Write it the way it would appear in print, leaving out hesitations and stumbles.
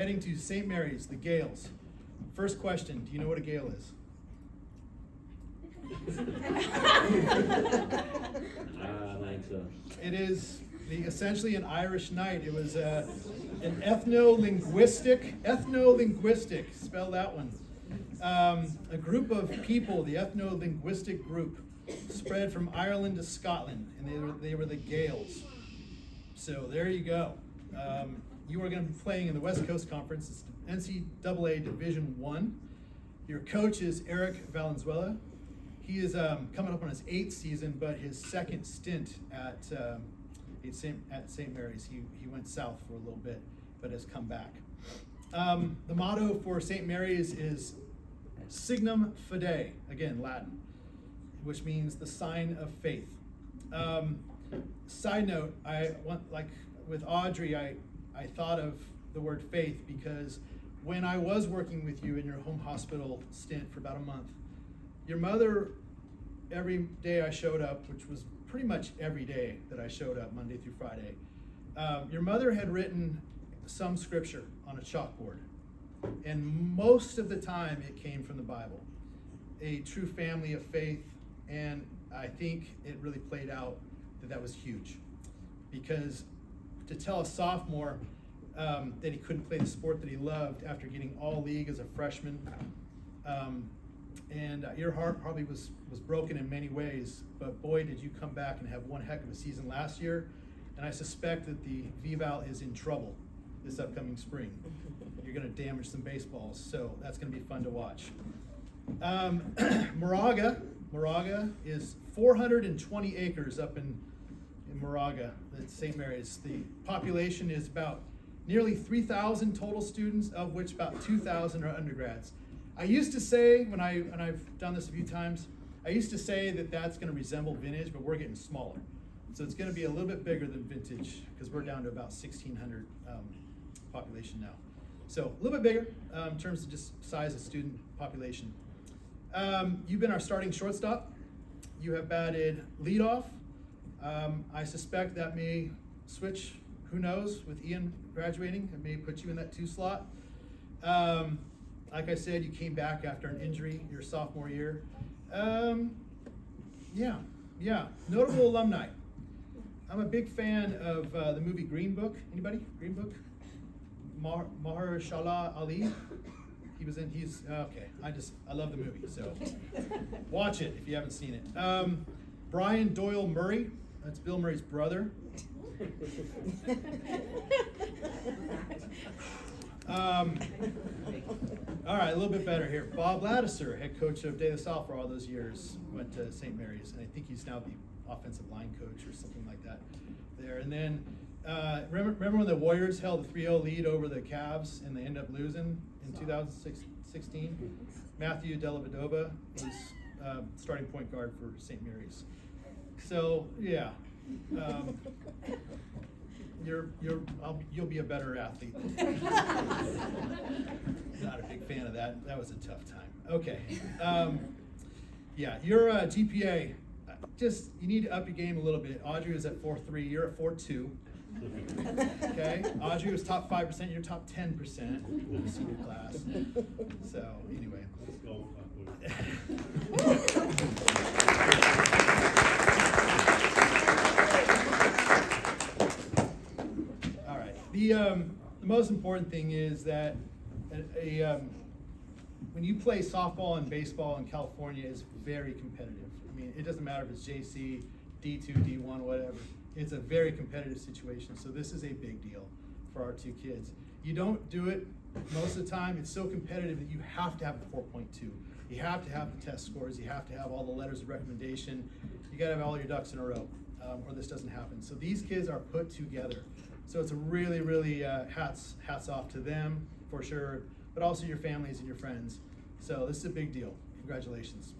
heading to St. Mary's, the Gales. First question, do you know what a Gale is? I think so. It is essentially an Irish knight. It was an ethno-linguistic, spell that one. A group of people, the ethno-linguistic group, spread from Ireland to Scotland, and they were the Gaels. So there you go. You are going to be playing in the West Coast Conference. It's NCAA Division I. Your coach is Eric Valenzuela. He is coming up on his 8th season, but his second stint at St. Mary's. He went south for a little bit, but has come back. The motto for St. Mary's is Signum Fidei, again, Latin, which means the sign of faith. Side note, with Audrey, I thought of the word faith because when I was working with you in your home hospital stint for about a month, your mother, every day I showed up, which was pretty much every day that I showed up, Monday through Friday, your mother had written some scripture on a chalkboard. And most of the time it came from the Bible, a true family of faith. And I think it really played out that was huge. Because to tell a sophomore that he couldn't play the sport that he loved after getting all league as a freshman, and your heart probably was broken in many ways, but boy, did you come back and have one heck of a season last year. And I suspect that the VVAL is in trouble this upcoming spring. You're going to damage some baseballs, so that's going to be fun to watch. Moraga is 420 acres up in Moraga, that's St. Mary's. The population is about nearly 3,000 total students, of which about 2,000 are undergrads. I used to say, and I've done this a few times, I used to say that that's going to resemble Vintage, but we're getting smaller. So it's going to be a little bit bigger than Vintage because we're down to about 1,600 population now. So a little bit bigger in terms of just size of student population. You've been our starting shortstop. You have batted leadoff. I suspect that may switch, who knows, with Ian graduating. It may put you in that 2 slot. Like I said, you came back after an injury your sophomore year. Yeah. Notable alumni. I'm a big fan of the movie Green Book. Anybody? Green Book? Mahershala Ali. He's okay. I love the movie, so watch it if you haven't seen it. Brian Doyle Murray. That's Bill Murray's brother. All right, a little bit better here. Bob Laddiser, head coach of De La Salle for all those years, went to St. Mary's, and I think he's now the offensive line coach or something like that there. And then remember when the Warriors held a 3-0 lead over the Cavs and they ended up losing in 2016? Matthew Dellavedova was starting point guard for St. Mary's. So yeah, you'll be a better athlete. Not a big fan of that. That was a tough time. Okay. Your GPA, you need to up your game a little bit. Audrey was at 4.3. You're at 4.2. Okay. Audrey was top 5%. You're top 10% in the senior class. So anyway. Let's go. All right. The most important thing is that when you play softball and baseball in California, it's very competitive. I mean, it doesn't matter if it's JC, D2, D1, whatever. It's a very competitive situation. So this is a big deal for our 2 kids. You don't do it most of the time. It's so competitive that you have to have a 4.2. You have to have the test scores. You have to have all the letters of recommendation. You got to have all your ducks in a row, or this doesn't happen. So these kids are put together. So it's a really, really hats off to them for sure, but also your families and your friends. So this is a big deal. Congratulations.